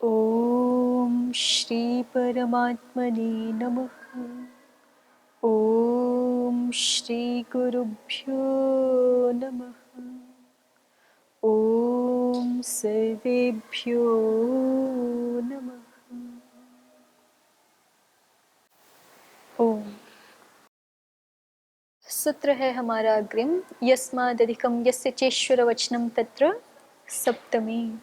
ओम श्री परमात्मने नमः। ओम श्री गुरुभ्यो नमः। ओम सर्वेभ्यो नमः। ओम। सूत्र है हमारा अग्रिम, यस्मादधिकं यस्य चेश्वर वचनम तत्र सप्तमी।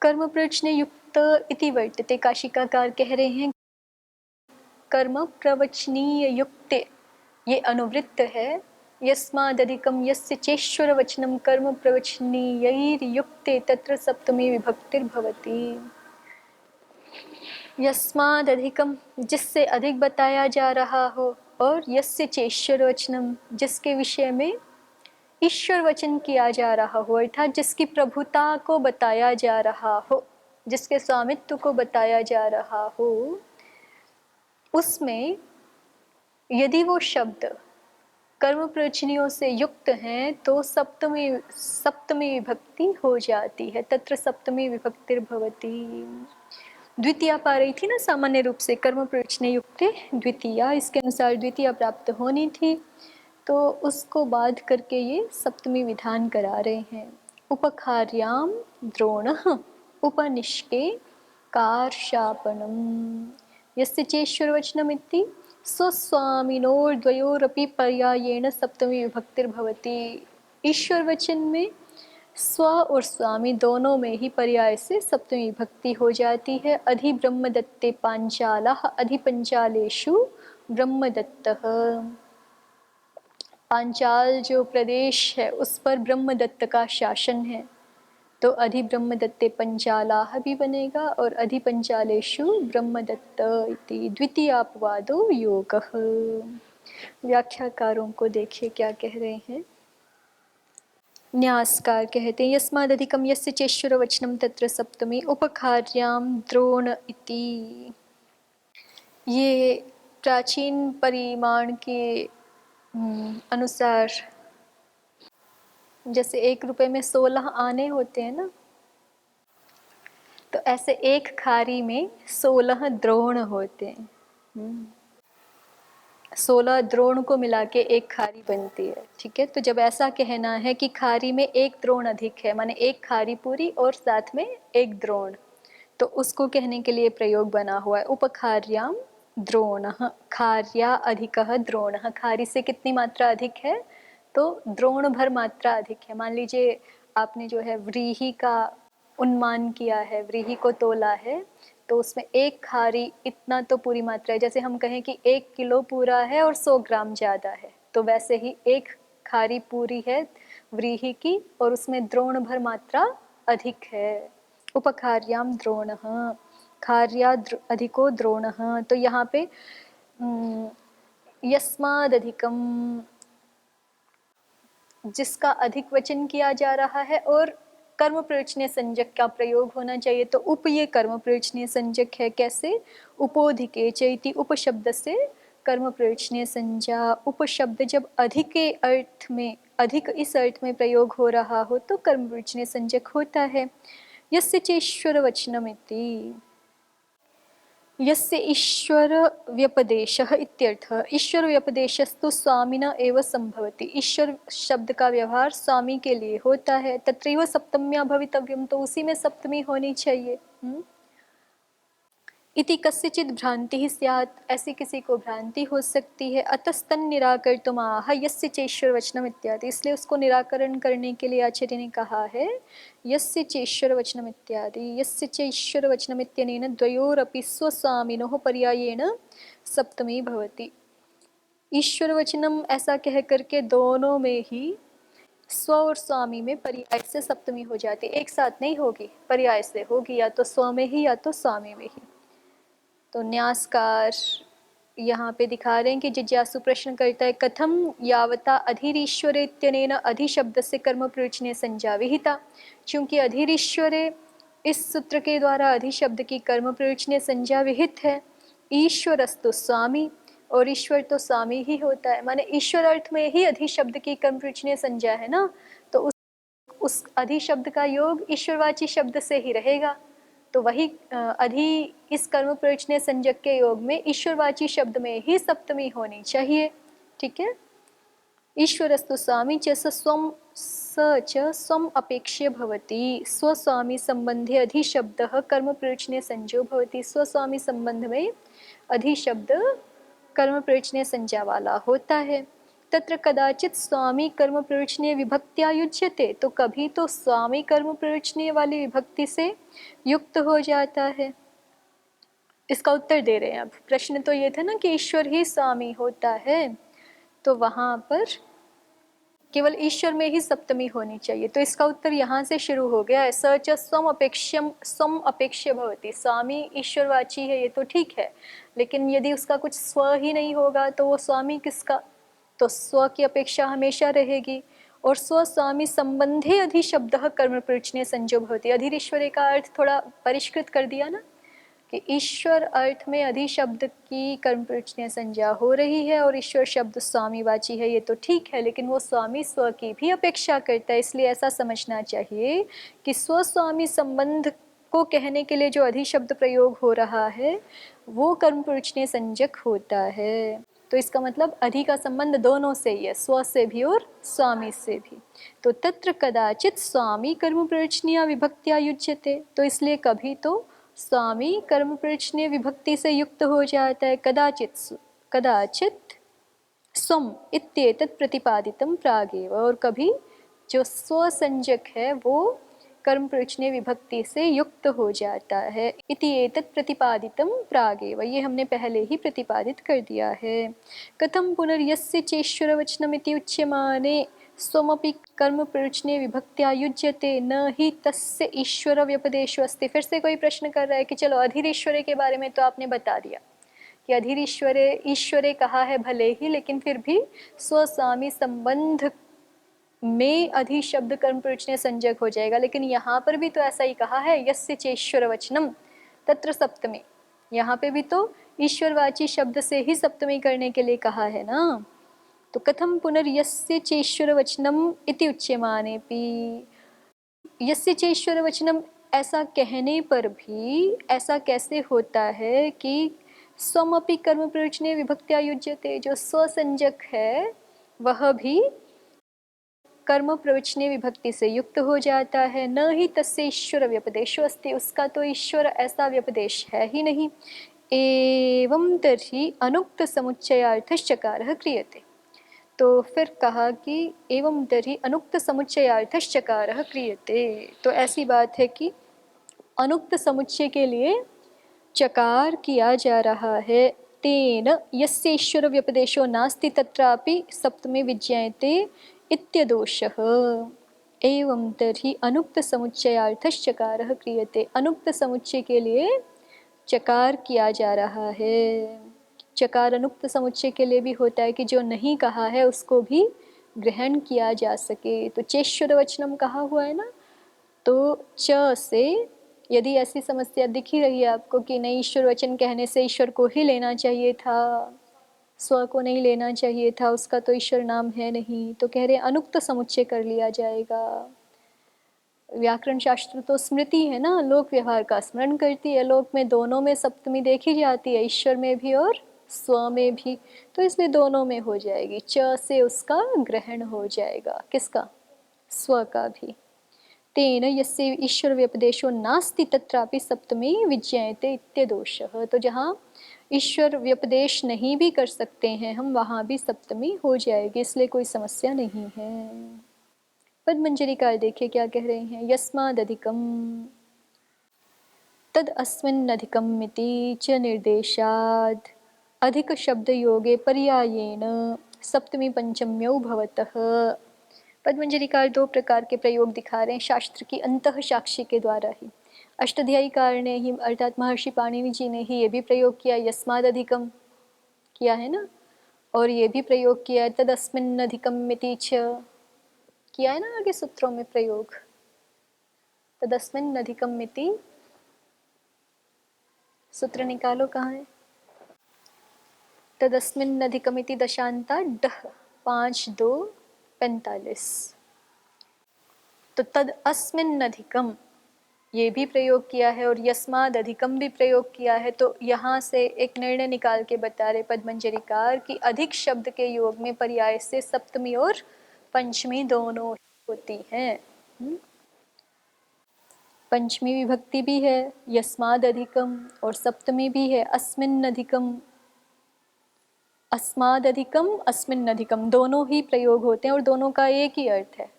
कर्म प्रवचने युक्त इति वर्तते। काशिकाकार कह रहे हैं कर्म प्रवचनीय युक्ते, ये अनुवृत्त है। यस्मादधिकं यस्य चेश्वर वचनम कर्म प्रवचनीयैर्युक्ते तत्र सप्तमी विभक्तिर्भवति। यस्मादधिकम, जिससे अधिक बताया जा रहा हो, और यस्य चेश्वर वचनम, जिसके विषय में ईश्वर वचन किया जा रहा हो, अर्थात जिसकी प्रभुता को बताया जा रहा हो, जिसके स्वामित्व को बताया जा रहा हो, उसमें यदि वो शब्द कर्म प्रवचनियों से युक्त हैं तो सप्तमी विभक्ति हो जाती है। तत्र सप्तमी विभक्तिर्भवति। द्वितीया पा रही थी ना सामान्य रूप से, कर्म प्रवचने युक्ते द्वितीया, इसके अनुसार द्वितीया प्राप्त होनी थी, तो उसको बाध करके ये सप्तमी विधान करा रहे हैं। उपखार्याम द्रोणः उपनिष्के कार्शापनम यस्य चेश्वरवचनमिति स्वस्वामिनोर्द्वयोरपि पर्यायेण सप्तमी विभक्तिर्भवति। ईश्वर वचन में स्व और स्वामी दोनों में ही पर्याय से सप्तमी विभक्ति हो जाती है। अधि ब्रह्मदत्ते पांचालः अधि पंचालेषु ब्रह्मदत्तः। पांचाल जो प्रदेश है उस पर ब्रह्मदत्त का शासन है, तो अधि ब्रह्मदत्ते पंचालाः भी बनेगा और अधि पंचालेषु ब्रह्मदत्त इति। द्वितीयापवादो योगः। व्याख्याकारों को देखिए क्या कह रहे हैं। न्यासकार कहते हैं यस्मादधिकं यस्य चेश्वर वचनम तत्र सप्तमी उपखार्याम द्रोण इति। ये प्राचीन परिमाण के अनुसार, जैसे 1 रुपए में 16 आने होते हैं ना, तो ऐसे एक खारी में 16 द्रोण होते हैं। 16 द्रोण को मिला के एक खारी बनती है, ठीक है। तो जब ऐसा कहना है कि खारी में 1 द्रोण अधिक है, माने 1 खारी पूरी और साथ में 1 द्रोण, तो उसको कहने के लिए प्रयोग बना हुआ है उपखार्याम द्रोणः। खार्या अधिकः द्रोणः, खारी से कितनी मात्रा अधिक है, तो द्रोण भर मात्रा अधिक है। मान लीजिए आपने जो है व्रीहि का उन्मान किया है, व्रीहि को तोला है, तो उसमें 1 खारी इतना तो पूरी मात्रा है। जैसे हम कहें कि 1 किलो पूरा है और 100 ग्राम ज़्यादा है, तो वैसे ही 1 खारी पूरी है व्रीहि की और उसमें द्रोण भर मात्रा अधिक है। उपखार्याम द्रोणः, खार्या अधिको द्रोणः। तो यहाँ पे यस्मादधिकम, जिसका अधिक वचन किया जा रहा है और कर्म प्रयोजनीय संज्ञक का प्रयोग होना चाहिए, तो उप ये कर्म प्रयोजनीय संज्ञक है। कैसे? उपोधिके चैति उपशब्द से कर्म प्रयोजनीय संज्ञा। उपशब्द जब अधिक के अर्थ में, अधिक इस अर्थ में प्रयोग हो रहा हो तो कर्म प्रयोजनीय संज्ञक होता है। यस्य चेश्वर वचनमिति, यस्य ईश्वर व्यपदेशः इत्यर्थः। ईश्वर व्यपदेशस्तु स्वामिना एव संभवति। ईश्वर शब्द का व्यवहार स्वामी के लिए होता है। तत्रैव सप्तम्या भवितव्यम, तो उसी में सप्तमी होनी चाहिए। इति कस्यचित् भ्रांति स्यात्, ऐसी किसी को भ्रांति हो सकती है। अतस्तन् निराकर्तुम् आह यस्य चेश्वर वचनम इत्यादि, इसलिए उसको निराकरण करने के लिए आचार्य ने कहा है यस्य चेश्वर वचनम इत्यादि। यस्य चेश्वर वचनम इत्यनेन द्वयोरपि स्वस्वामिनोः पर्यायेण सप्तमी भवति। ईश्वर वचनम ऐसा कह करके दोनों में ही स्व और स्वामी में पर्याय से सप्तमी हो जाती। एक साथ नहीं होगी, पर्याय से होगी, या तो स्व में ही या तो स्वामी में ही। तो न्यासकार यहाँ पे दिखा रहे हैं कि जिज्ञासु प्रश्न करता है कथम यावता अधीरीश्वरे इत्यनेन अधिशब्द से कर्म प्रयोजनीय संज्ञा विहिता। चूंकि अधीरीश्वरे इस सूत्र के द्वारा अधिशब्द की कर्म प्रयोजनीय संज्ञा विहित है। ईश्वरस्तु स्वामी, और ईश्वर तो स्वामी ही होता है, माने ईश्वर अर्थ में ही अधि शब्द की कर्म प्रयोजनीय संज्ञा है ना, तो उस अधि शब्द का योग ईश्वरवाची शब्द से ही रहेगा। तो वही अधि इस कर्म प्रयोजनीय संज्ञक के योग में ईश्वरवाची शब्द में ही सप्तमी होनी चाहिए। ठीक है। ईश्वरस्तु स्वामी च स्वम अपेक्ष्य भवति। स्वस्वामी संबंधे अधि शब्द कर्म प्रयोजनीय संज्ञो भवति। स्वस्वामी संबंध में अधि शब्द कर्म प्रयोजनीय संज्ञा वाला होता है। तत्र कदाचित स्वामी कर्म प्रयोजनीय विभक्त्या युज्यते, तो कभी तो स्वामी कर्म प्रयोजनीय वाली विभक्ति से युक्त हो जाता है। इसका उत्तर दे रहे हैं। अब प्रश्न तो ये था ना कि ईश्वर ही स्वामी होता है, तो वहां पर केवल ईश्वर में ही सप्तमी होनी चाहिए। तो इसका उत्तर यहाँ से शुरू हो गया है। स च स्वम अपेक्ष्य भवति। स्वामी ईश्वरवाची है, ये तो ठीक है, लेकिन यदि उसका कुछ स्व ही नहीं होगा तो वो स्वामी किसका? तो स्व की अपेक्षा हमेशा रहेगी। और स्व स्वामी संबंधे अधि शब्द कर्म प्रयोजनीय संज्ञो भवति। अधिरीश्वरे का अर्थ थोड़ा परिष्कृत कर दिया ना, कि ईश्वर अर्थ में अधि शब्द की कर्म प्रयोजनीय संज्ञा हो रही है और ईश्वर शब्द स्वामीवाची है, ये तो ठीक है, लेकिन वो स्वामी स्व की भी अपेक्षा करता है। इसलिए ऐसा समझना चाहिए कि स्व स्वामी संबंध को कहने के लिए जो अधि शब्द प्रयोग हो रहा है वो कर्म प्रयोजनीय संज्ञक होता है। तो इसका मतलब अधि का संबंध दोनों से ही है, स्व से भी और स्वामी से भी। तो तत्र कदाचित स्वामी कर्म प्रयोजनीय विभक्त्या युज्यते, तो इसलिए कभी तो स्वामी कर्म प्रयोजनीय विभक्ति से युक्त हो जाता है। कदाचित स्वम इत्येतत् प्रतिपादितम प्रागेव, और कभी जो स्व संज्ञक है वो कर्म प्रयोजनीय विभक्ति से युक्त हो जाता है। इति एतत् प्रतिपादितम प्रागेव, ये हमने पहले ही प्रतिपादित कर दिया है। कथम पुनर्यस्य चेश्वर वचनमिति उच्यमाने स्वमपि कर्म प्रयोजनीय विभक्त्या युज्यते न ही तस्य ईश्वर व्यपदेशो अस्ति। फिर से कोई प्रश्न कर रहा है कि चलो अधिरीश्वरे के बारे में तो आपने बता दिया कि अधिरीश्वरे ईश्वरे कहा है भले ही, लेकिन फिर भी स्वस्वामी संबंध में अधि शब्द कर्म प्रयोजनीय संज्ञक हो जाएगा। लेकिन यहाँ पर भी तो ऐसा ही कहा है, यस्य चेश्वर वचनम तत्र सप्तमी। यहाँ पे भी तो ईश्वरवाची शब्द से ही सप्तमी करने के लिए कहा है ना। तो कथम पुनर्यस्य चेश्वर वचनम इति उच्यमानेपि, यस्य चेश्वर वचनम ऐसा कहने पर भी ऐसा कैसे होता है कि स्वमपि कर्म प्रयोजनीय विभक्त्या युज्यते, जो स्वसंज्ञक है वह भी कर्म प्रयोजनीय विभक्ति से युक्त हो जाता है। न ही तस्य ईश्वर व्यपदेशो अस्ति, उसका तो ईश्वर ऐसा व्यपदेश है ही नहीं। एवं तर्हि अनुक्त समुच्चयार्थश्चकारः क्रियते। तो फिर कहा कि एवं तर्हि अनुक्त समुच्चयार्थश्चकारः क्रियते, तो ऐसी बात है कि अनुक्त समुच्चय के लिए चकार किया जा रहा है। तेन यस्य ईश्वर व्यपदेशो नास्ति तत्रापि सप्तमी विज्ञायते इत्यदोषः। एवं तर्हि अनुक्त समुच्चयार्थश्चकारः क्रियते, अनुक्त समुच्चय के लिए चकार किया जा रहा है। चकार अनुक्त समुच्चय के लिए भी होता है कि जो नहीं कहा है उसको भी ग्रहण किया जा सके। तो चेश्वर वचनम कहा हुआ है ना, तो च से यदि ऐसी समस्या दिख ही रही है आपको कि नहीं ईश्वर वचन कहने से ईश्वर को ही लेना चाहिए था, स्व को नहीं लेना चाहिए था, उसका तो ईश्वर नाम है नहीं, तो कह रहे अनुक्त समुच्चय कर लिया जाएगा। व्याकरण शास्त्र तो स्मृति है ना, लोक व्यवहार का स्मरण करती है। लोक में दोनों में सप्तमी देखी जाती है, ईश्वर में भी और स्व में भी, तो इसलिए दोनों में हो जाएगी। च से उसका ग्रहण हो जाएगा, किसका? स्व का भी। तेन यस्य ईश्वर व्यपदेशो नास्ति तत्रापि सप्तमी विज्ञायते इत्यदोषः, तो जहाँ ईश्वर व्यपदेश नहीं भी कर सकते हैं हम, वहाँ भी सप्तमी हो जाएगी, इसलिए कोई समस्या नहीं है। पद्मंजरीकार देखिए क्या कह रहे हैं। यस्मादधिकम तद अस्मिन्नधिकम इति च निर्देशाद अधिक शब्द योगे पर्यायेन सप्तमी पंचम्यौ भवतः। पद्मंजरीकार दो प्रकार के प्रयोग दिखा रहे हैं शास्त्र की अंतः साक्षी के द्वारा ही। अष्टाध्यायीकार ने ही अर्थात महर्षि पाणिनि जी ने ही ये भी प्रयोग किया, यस्माद अधिकम किया है ना, और ये भी प्रयोग किया है तदस्मिन् अधिकम मिति च, किया है ना आगे सूत्रों में प्रयोग, तदस्मिन् अधिकम मिति। सूत्र निकालो कहाँ है, तदस्मिन्नधिकमिति दशांता डह 5-2-45। तो तद अस्मिन्नधिकम ये भी प्रयोग किया है और यस्माद अधिकम भी प्रयोग किया है। तो यहाँ से एक निर्णय निकाल के बता रहे पद्मंजरीकार कि अधिक शब्द के योग में पर्याय से सप्तमी और पंचमी दोनों होती हैं। पंचमी विभक्ति भी है यस्माद अधिकम और सप्तमी भी है अस्मिन् अधिकम। अस्माद अधिकम अस्मिन् अधिकम दोनों ही प्रयोग होते हैं और दोनों का एक ही अर्थ है,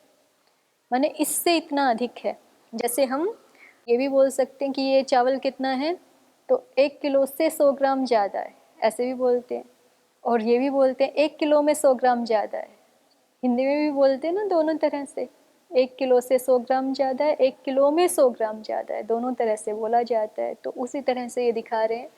माने इससे इतना अधिक है। जैसे हम ये भी बोल सकते हैं कि ये चावल कितना है, तो 1 किलो से 100 ग्राम ज़्यादा है, ऐसे भी बोलते हैं। और ये भी बोलते हैं 1 किलो में 100 ग्राम ज़्यादा है, हिंदी में भी बोलते हैं ना दोनों तरह से। 1 किलो से 100 ग्राम ज़्यादा है, 1 किलो में 100 ग्राम ज़्यादा है, दोनों तरह से बोला जाता है। तो उसी तरह से ये दिखा रहे हैं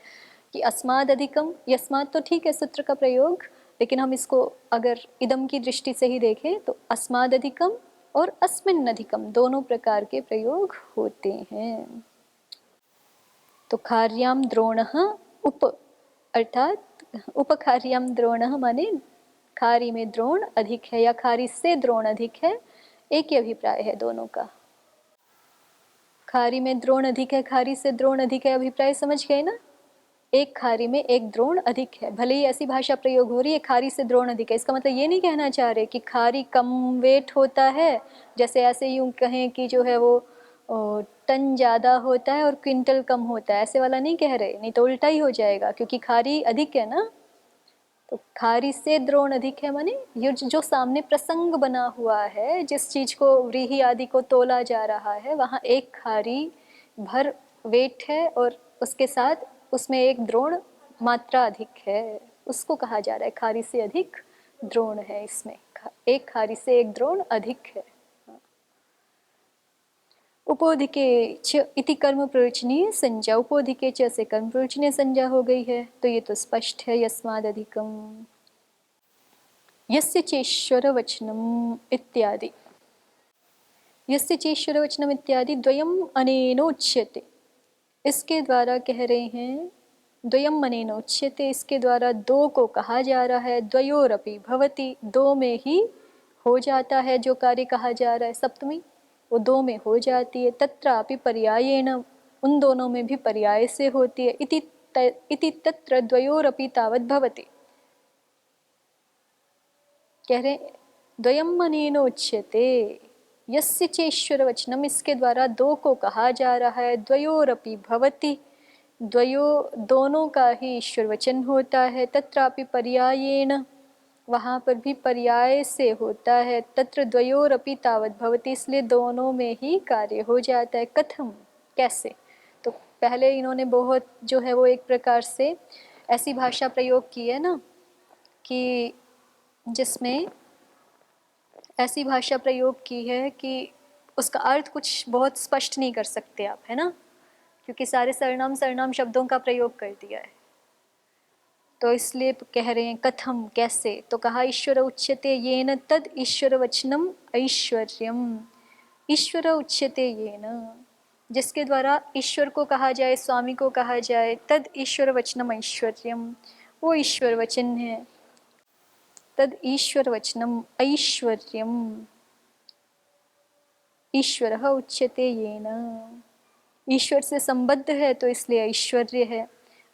कि अस्माद अधिकम, यस्माद तो ठीक है सूत्र का प्रयोग, लेकिन हम इसको अगर इदम की दृष्टि से ही देखें तो अस्माद अधिकम और अस्मिन् अधिकम दोनों प्रकार के प्रयोग होते हैं। तो खार्याम द्रोणः उप अर्थात उपखार्याम द्रोणः माने खारी में द्रोण अधिक है या खारी से द्रोण अधिक है, एक ही अभिप्राय है दोनों का। खारी में द्रोण अधिक है, खारी से द्रोण अधिक है, अभिप्राय समझ गए ना। एक खारी में एक द्रोण अधिक है, भले ही ऐसी भाषा प्रयोग हो रही है खारी से द्रोण अधिक है, इसका मतलब ये नहीं कहना चाह रहे कि खारी कम वेट होता है, जैसे ऐसे यूं कहें कि जो है वो टन ज़्यादा होता है और क्विंटल कम होता है, ऐसे वाला नहीं कह रहे, नहीं तो उल्टा ही हो जाएगा क्योंकि खारी अधिक है ना। तो खारी से द्रोण अधिक है माने ये जो सामने प्रसंग बना हुआ है, जिस चीज को व्रीहि आदि को तोला जा रहा है, वहाँ एक खारी भर वेट है और उसके साथ उसमें एक द्रोण मात्रा अधिक है, उसको कहा जा रहा है खारी से अधिक द्रोण है इसमें, एक खारी से एक द्रोण अधिक है। उपोधिके च इति कर्म प्रयोजनीय संज्ञा, उपोधिके च से कर्म प्रयोजनीय संज्ञा हो गई है, तो ये तो स्पष्ट है यस्माद् अधिकम। यस्य चेश्वर वचनम इत्यादि, यस्य चेश्वर वचनम इत्यादि द्वयम अनेनोच्यते, इसके द्वारा कह रहे हैं द्वयम अनेनोच्यते, इसके द्वारा दो को कहा जा रहा है। द्वयोरपि भवति, दो में ही हो जाता है जो कार्य कहा जा रहा है, सप्तमी वो दो में हो जाती है। तत्रापि पर्यायेण, उन दोनों में भी पर्याय से होती है। इति तत्र द्वयोरपि तावत् भवति, कह रहे द्वयम अनेनोच्यते यस्य चेश्वर वचनम, इसके द्वारा दो को कहा जा रहा है। द्वयोरपि भवति, द्वयो दोनों का ही ईश्वर वचन होता है। तत्रापि पर्यायेण, वहाँ पर भी पर्याय से होता है। तत्र द्वयोरपि तावत् भवति, इसलिए दोनों में ही कार्य हो जाता है। कथम, कैसे, तो पहले इन्होंने बहुत जो है वो एक प्रकार से ऐसी भाषा प्रयोग की है ना, कि जिसमें ऐसी भाषा प्रयोग की है कि उसका अर्थ कुछ बहुत स्पष्ट नहीं कर सकते आप, है ना, क्योंकि सारे सर्वनाम सर्वनाम शब्दों का प्रयोग कर दिया है। तो इसलिए कह रहे हैं कथम, कैसे, तो कहा ईश्वर उच्यते येन तद ईश्वर वचनम ऐश्वर्यम, ईश्वर उच्यते येन, जिसके द्वारा ईश्वर को कहा जाए, स्वामी को कहा जाए, तद ईश्वर वचनम ऐश्वर्यम, वो ईश्वर वचन है। तद ईश्वर वचनम ऐश्वर्यम, ईश्वरः उच्यते येन, ईश्वर से संबद्ध है तो इसलिए ऐश्वर्य है।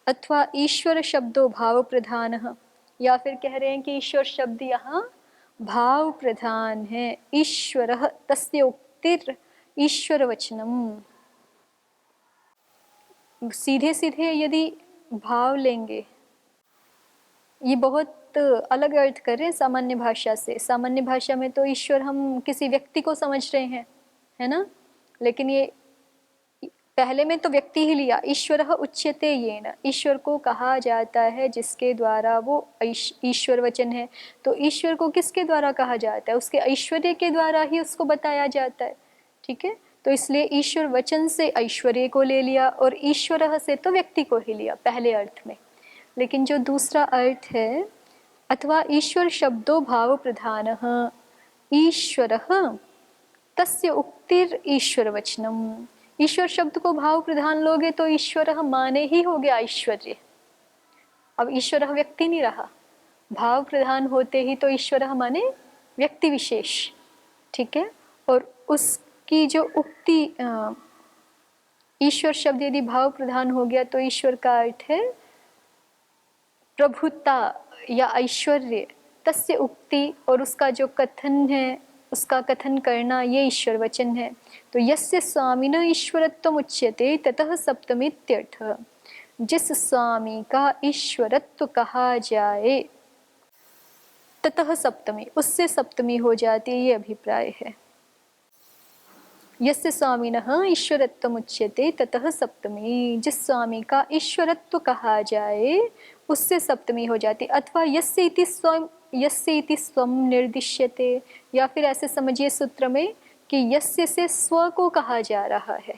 अथवा ईश्वर शब्दों भाव प्रधान, या फिर कह रहे हैं कि ईश्वर शब्द यहाँ भाव प्रधान है। ईश्वरः तस्य उक्तिर ईश्वर वचनम, सीधे सीधे यदि भाव लेंगे, ये बहुत अलग अर्थ कर रहे हैं सामान्य भाषा से। सामान्य भाषा में तो ईश्वर हम किसी व्यक्ति को समझ रहे हैं, है ना, लेकिन ये पहले में तो व्यक्ति ही लिया। ईश्वर उच्यते येन, ईश्वर को कहा जाता है जिसके द्वारा वो ईश्वर वचन है। तो ईश्वर को किसके द्वारा कहा जाता है, उसके ऐश्वर्य के द्वारा ही उसको बताया जाता है, ठीक है। तो इसलिए ईश्वर वचन से ऐश्वर्य को ले लिया और ईश्वर से तो व्यक्ति को ही लिया पहले अर्थ में। लेकिन जो दूसरा अर्थ है, अथवा ईश्वर शब्दों भाव प्रधान ईश्वर तस्य उक्तिर ईश्वर वचनम, ईश्वर शब्द को भाव प्रधान लोगे तो ईश्वर माने ही हो गया ऐश्वर्य। अब ईश्वर व्यक्ति नहीं रहा, भाव प्रधान होते ही तो ईश्वर माने व्यक्ति विशेष, ठीक है। और उसकी जो उक्ति ईश्वर शब्द यदि भाव प्रधान हो गया तो ईश्वर का अर्थ है प्रभुता या ऐश्वर्य, तस्य उक्ति, और उसका जो कथन है, उसका कथन करना, ये ईश्वर वचन है। तो यस्य स्वामिनः ईश्वरत्वम् उच्यते ततः सप्तमी इत्यर्थः। जिस स्वामी का ईश्वरत्व कहा जाए ततः सप्तमी, उससे सप्तमी हो जाती है, ये अभिप्राय है। यस्य स्वामिनः ईश्वरत्वम् उच्यते ततः सप्तमी, जिस स्वामी का ईश्वरत्व कहा जाए उससे सप्तमी हो जाती। अथवा यस्य इति स्वम निर्दिश्यते, या फिर ऐसे समझिए सूत्र में कि यस्य से स्व को कहा जा रहा है।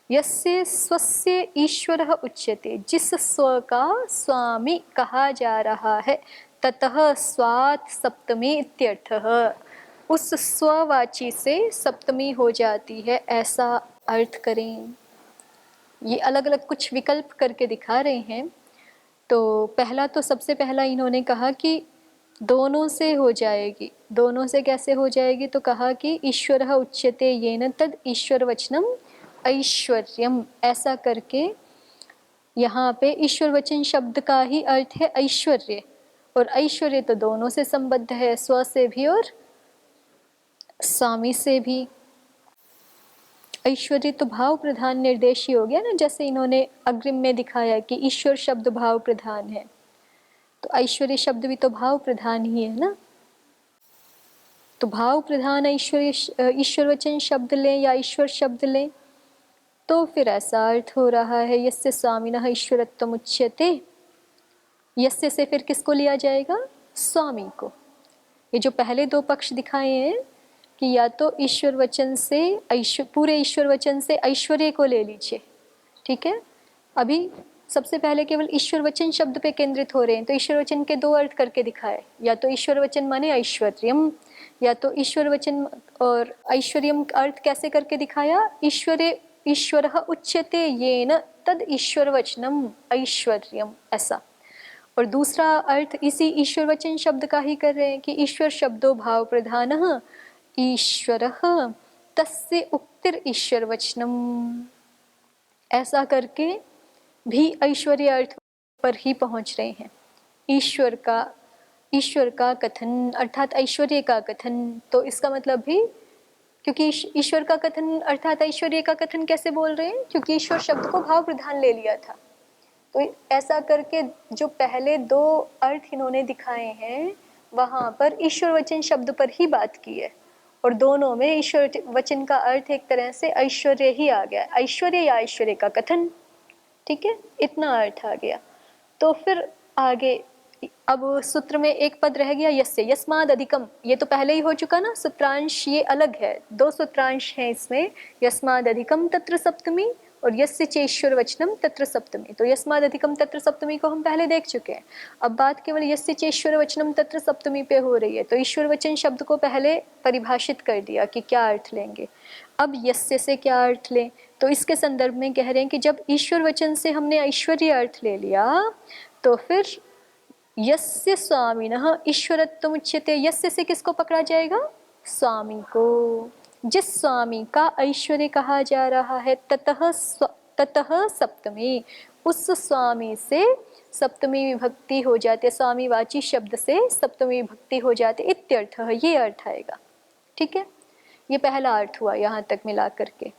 यस्य स्वस्य ईश्वरः उच्यते, जिस स्व का स्वामी कहा जा रहा है, ततः स्वात् सप्तमी इत्यर्थः, उस स्ववाची से सप्तमी हो जाती है, ऐसा अर्थ करें। ये अलग अलग कुछ विकल्प करके दिखा रहे हैं। तो पहला तो सबसे पहला इन्होंने कहा कि दोनों से हो जाएगी। दोनों से कैसे हो जाएगी? तो कहा कि ईश्वरः उच्यते येन तद ईश्वर वचनम ऐश्वर्यम, ऐसा करके यहाँ पे ईश्वर वचन शब्द का ही अर्थ है ऐश्वर्य, और ऐश्वर्य तो दोनों से संबद्ध है, स्व से भी और स्वामी से भी। ऐश्वर्य तो भाव प्रधान निर्देश ही हो गया ना, जैसे इन्होंने अग्रिम में दिखाया कि ईश्वर शब्द भाव प्रधान है, तो ऐश्वर्य शब्द भी तो भाव प्रधान ही है ना। तो भाव प्रधान ईश्वर वचन शब्द लें या ईश्वर शब्द लें तो फिर ऐसा अर्थ हो रहा है यस्य स्वामिनः ईश्वरत्वम् उच्यते। यस्य से फिर किसको लिया जाएगा? स्वामी को। ये जो पहले दो पक्ष दिखाए हैं कि या तो ईश्वर वचन से पूरे ईश्वर वचन से ऐश्वर्य को ले लीजिए, ठीक है। अभी सबसे पहले केवल ईश्वर वचन शब्द पे केंद्रित हो रहे हैं, तो ईश्वर वचन के दो अर्थ करके दिखाए, या तो ईश्वर वचन माने ऐश्वर्यम, या तो ईश्वर वचन और ऐश्वर्यम अर्थ कैसे करके दिखाया? ईश्वरः उच्यते येन तद ईश्वर वचनम ऐश्वर्यम, ऐसा। और दूसरा अर्थ इसी ईश्वर वचन शब्द का ही कर रहे हैं कि ईश्वर शब्दो भाव प्रधानः ईश्वरः तस्य उक्तिर ईश्वर वचनम, ऐसा करके भी ऐश्वर्य अर्थ पर ही पहुंच रहे हैं। ईश्वर का कथन अर्थात ऐश्वर्य का कथन, तो इसका मतलब भी, क्योंकि ईश्वर का कथन अर्थात ऐश्वर्य का कथन कैसे बोल रहे हैं? क्योंकि ईश्वर शब्द को भाव प्रधान ले लिया था। तो ऐसा करके जो पहले दो अर्थ इन्होंने दिखाए हैं वहां पर ईश्वर वचन शब्द पर ही बात की है, और दोनों में ईश्वर वचन का अर्थ एक तरह से ऐश्वर्य ही आ गया, ऐश्वर्य या ऐश्वर्य का कथन, ठीक है, इतना अर्थ आ गया। तो फिर आगे अब सूत्र में एक पद रह गया यस्य, यस्माद अधिकम, ये तो पहले ही हो चुका ना, सूत्रांश ये अलग है, दो सूत्रांश हैं इसमें, यस्माद अधिकम तत्र सप्तमी और यस्य चेश्वर वचनम तत्र सप्तमी। तो यस्माद अधिकम तत्र सप्तमी को हम पहले देख चुके हैं, अब बात केवल यस्य चेश्वर वचनम तत्र सप्तमी पे हो रही है। तो ईश्वर वचन शब्द को पहले परिभाषित कर दिया कि क्या अर्थ लेंगे, अब यस्य से क्या अर्थ लें, तो इसके संदर्भ में कह रहे हैं कि जब ईश्वर वचन से हमने ऐश्वर्य अर्थ ले लिया तो फिर यस्य स्वामिनः ईश्वरत्वम् उच्यते, यस्य से किसको पकड़ा जाएगा? स्वामी को। जिस स्वामी का ऐश्वर्य कहा जा रहा है ततः सप्तमी, उस स्वामी से सप्तमी विभक्ति हो जाती है, स्वामी वाची शब्द से सप्तमी विभक्ति हो जाती है, इत्यर्थः, ये अर्थ आएगा, ठीक है। ये पहला अर्थ हुआ यहाँ तक मिला करके।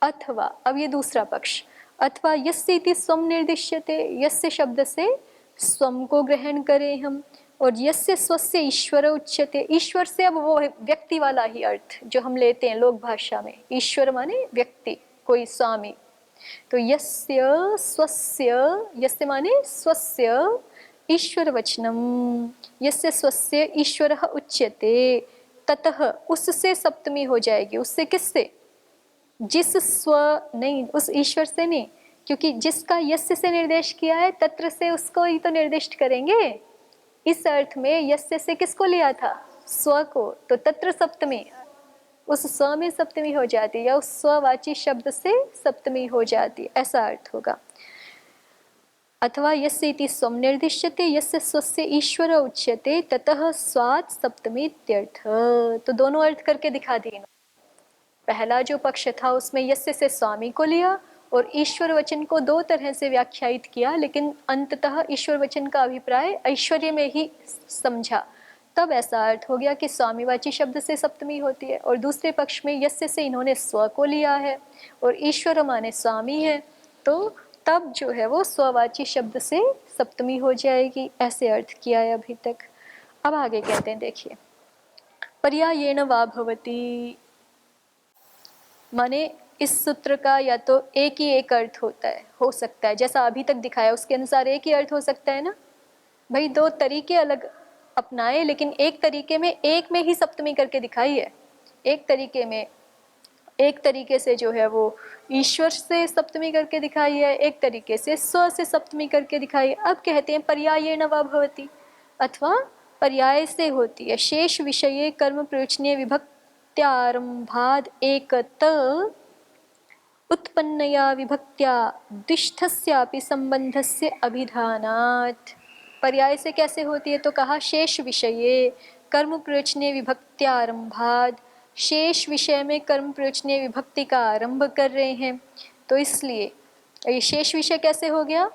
अथवा, अब ये दूसरा पक्ष, अथवा यस्य इति स्वम निर्दिश्यते, यस्य शब्द से स्वम को ग्रहण करें हम, और यस्य स्वस्य ईश्वर उच्यते, ईश्वर से अब वो व्यक्ति वाला ही अर्थ जो हम लेते हैं लोक भाषा में, ईश्वर माने व्यक्ति, कोई स्वामी। तो यस्य स्वस्य, यस्य माने स्वस्य ईश्वर वचनम, यस्य स्वस्य ईश्वरः उच्यते, ततः, उससे सप्तमी हो जाएगी। उससे किससे? जिस स्व नहीं, उस ईश्वर से नहीं, क्योंकि जिसका यस्य से निर्देश किया है तत्र से उसको ही तो निर्दिष्ट करेंगे। इस अर्थ में यस्य से किसको लिया था? स्व को, तो तत्र सप्तमी, उस स्व में सप्तमी हो जाती, या उस स्ववाची शब्द से सप्तमी हो जाती, ऐसा अर्थ होगा। अथवा यस्य इति स्वं निर्दिश्यते यस्य स्वस्य ईश्वर उच्यते ततः स्वात् सप्तमी इत्यर्थ। तो दोनों अर्थ करके दिखा दिए। पहला जो पक्ष था उसमें यस्य से स्वामी को लिया और ईश्वर वचन को दो तरह से व्याख्यायित किया, लेकिन अंततः ईश्वर वचन का अभिप्राय ऐश्वर्य में ही समझा। तब ऐसा अर्थ हो गया कि स्वामीवाची शब्द से सप्तमी होती है। और दूसरे पक्ष में यस्य से इन्होंने स्व को लिया है और ईश्वर माने स्वामी है, तो तब जो है वो स्ववाची शब्द से सप्तमी हो जाएगी। ऐसे अर्थ किया है अभी तक। अब आगे कहते हैं, देखिए, पर्यायेण वा भवति, माने इस सूत्र का या तो एक ही एक अर्थ होता है, हो सकता है, जैसा अभी तक दिखाया उसके अनुसार एक ही अर्थ हो सकता है ना भाई। दो तरीके अलग अपनाए, लेकिन एक तरीके में एक में ही सप्तमी करके दिखाई है। एक तरीके से जो है वो ईश्वर से सप्तमी करके दिखाई है, एक तरीके से स्व से सप्तमी करके दिखाई है। अब कहते हैं पर्यायेण वा भवति, अथवा पर्याय से होती है। शेष विषये कर्म प्रयोजनीय विभक्त्यारंभाद एकत उत्पन्नया विभक्त्या द्विष्ठस्यापि संबंधस्य अभिधानात्। पर्याय से कैसे होती है, तो कहा शेष विषये कर्म प्रयोजनीय विभक्त्यारंभाद, शेष विषय में कर्म प्रयोजनीय विभक्ति का आरंभ कर रहे हैं, तो इसलिए ये शेष विषय कैसे हो गया,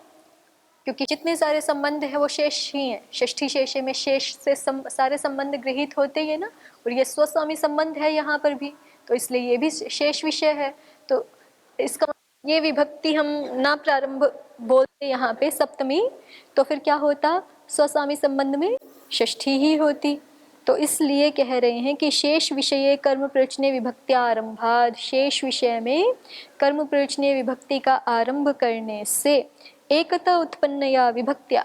क्योंकि जितने सारे संबंध है वो शेष ही हैं। षष्ठी शेषे में शेष से सारे संबंध गृहीत होते ही है ना, और ये स्वस्वामी संबंध है यहाँ पर भी, तो इसलिए ये भी शेष विषय है। तो इसका ये विभक्ति हम ना प्रारंभ बोलते यहाँ पे सप्तमी, तो फिर क्या होता, स्वस्वामी संबंध में षष्ठी ही होती। तो इसलिए कह रहे हैं कि शेष विषये कर्म प्रयोजनीय विभक्त्या आरंभाद, शेष विषय में कर्म प्रयोजनीय विभक्ति का आरंभ करने से एकता उत्पन्नया विभक्त्या,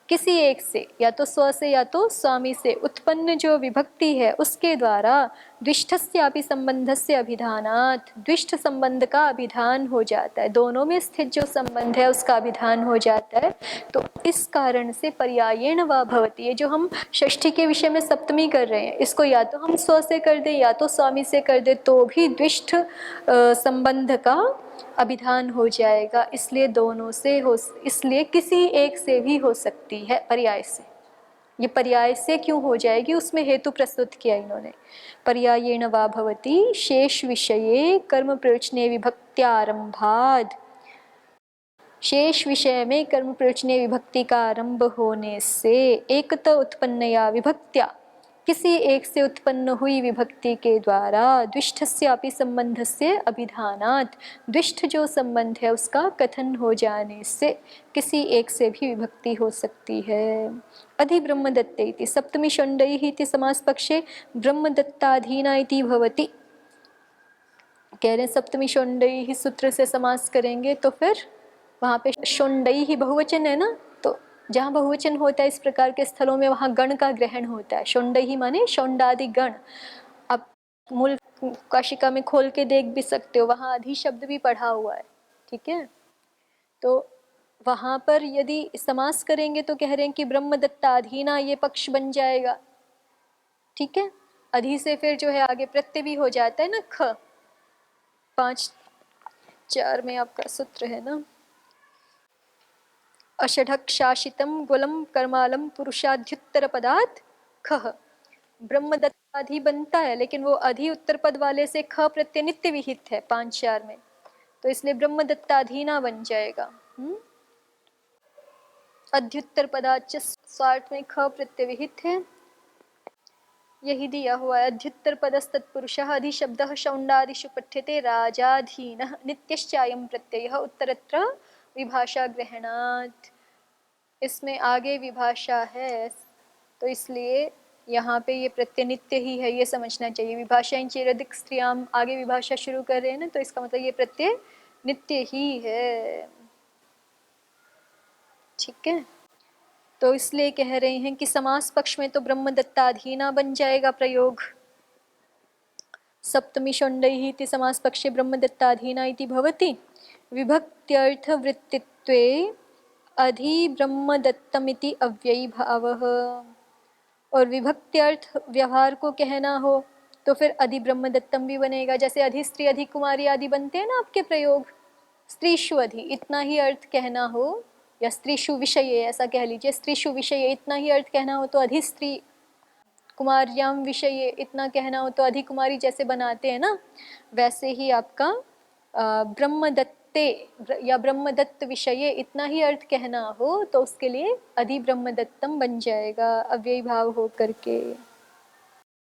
किसी एक से या तो स्व से या तो स्वामी से उत्पन्न जो विभक्ति है उसके द्वारा द्विष्ठस्यापि संबंधस्य अभिधानात्, द्विष्ठ संबंध का अभिधान हो जाता है। दोनों में स्थित जो संबंध है उसका अभिधान हो जाता है। तो इस कारण से पर्यायेण वा भवति, ये जो हम षष्ठी के विषय में सप्तमी कर रहे हैं, इसको या तो हम स्व से कर दें या तो स्वामी से कर दें, तो भी द्विष्ठ संबंध का अभिधान हो जाएगा। इसलिए दोनों से हो, इसलिए किसी एक से भी हो सकती है पर्याय से। ये पर्याय से क्यों हो जाएगी, उसमें हेतु प्रस्तुत किया इन्होंने। पर्यायेण वा भवति शेष विषये कर्म प्रयोजनीय विभक्त्यारंभाद, शेष विषय में कर्म प्रयोजनीय विभक्ति का आरंभ होने से एकत उत्पन्नया विभक्त्या, किसी एक से उत्पन्न हुई विभक्ति के द्वारा द्विष्ठस्यापि संबंधस्य अभिधानात्, द्विष्ठ जो संबंध है उसका कथन हो जाने से किसी एक से भी विभक्ति हो सकती है। अधि ब्रह्मदत्ते इति सप्तमी षण्डैः इति समास पक्षे ब्रह्मदत्ताधीना इति भवति। कह रहे सप्तमी षण्डैः सूत्र से समास करेंगे तो फिर वहाँ पे षण्डैः बहुवचन है ना, तो जहाँ बहुवचन होता है इस प्रकार के स्थलों में वहाँ गण का ग्रहण होता है। षण्डैः माने षण्डादि गण। अब मूल काशिका में खोल के देख भी सकते हो, वहाँ अधि शब्द भी पढ़ा हुआ है, ठीक है। तो वहाँ पर यदि समास करेंगे तो कह रहे हैं कि ब्रह्मदत्ताधीना, ये पक्ष बन जाएगा, ठीक है। अधि से फिर जो है आगे प्रत्यय भी हो जाता है ना, ख 5-4 में आपका सूत्र है ना, अषढक शासितम गुलम कर्मालम पुरुषाध्युत्तर पदात् खः। ब्रह्मदत्ताधि बनता है, लेकिन वो अधि उत्तर पद वाले से ख प्रत्यय नित्य विहित है 5-4 में, तो इसलिए ब्रह्मदत्ताधीना बन जाएगा। अध्युत्तर पदाच्च स्वार्थ में ख प्रत्यय विहित है, यही दिया हुआ है। अध्युत्तर पदस्तत्पुरुषः अधिशब्दः शौण्डादिषु पठ्यते राजाधीनः नित्यश्चायं प्रत्ययः उत्तरत्र विभाषा ग्रहणात्। इसमें आगे विभाषा है, तो इसलिए यहाँ पे ये प्रत्यय नित्य ही है, ये समझना चाहिए। विभाषाएं चेरदिक स्त्रियाम, आगे विभाषा शुरू कर रहे हैं ना, तो इसका मतलब ये प्रत्यय नित्य ही है, ठीक है। तो इसलिए कह रहे हैं कि समास पक्ष में तो ब्रह्मदत्ताधीना बन जाएगा प्रयोग। सप्तमी षण्डैः इति समास पक्षे ब्रह्मदत्ताधीना इति भवति। विभक्त्यर्थ वृत्तित्वे अधि ब्रह्मदत्तमिति अव्ययी भावः, और विभक्त्यर्थ व्यवहार को कहना हो तो फिर अधि ब्रह्मदत्तम भी बनेगा। जैसे अधि स्त्री अधि कुमारी आदि बनते हैं ना आपके प्रयोग, स्त्रीषु अधि, इतना ही अर्थ कहना हो या स्त्रीषु विषये ऐसा कह लीजिए, स्त्रीषु विषये इतना ही अर्थ कहना हो तो अधिस्त्री, कुमार्याम विषये इतना कहना हो तो अधिकुमारी जैसे बनाते हैं ना, वैसे ही आपका ब्रह्मदत्ते या ब्रह्मदत्त विषये इतना ही अर्थ कहना हो तो उसके लिए अधिब्रह्मदत्तम बन जाएगा, अव्ययी भाव हो करके।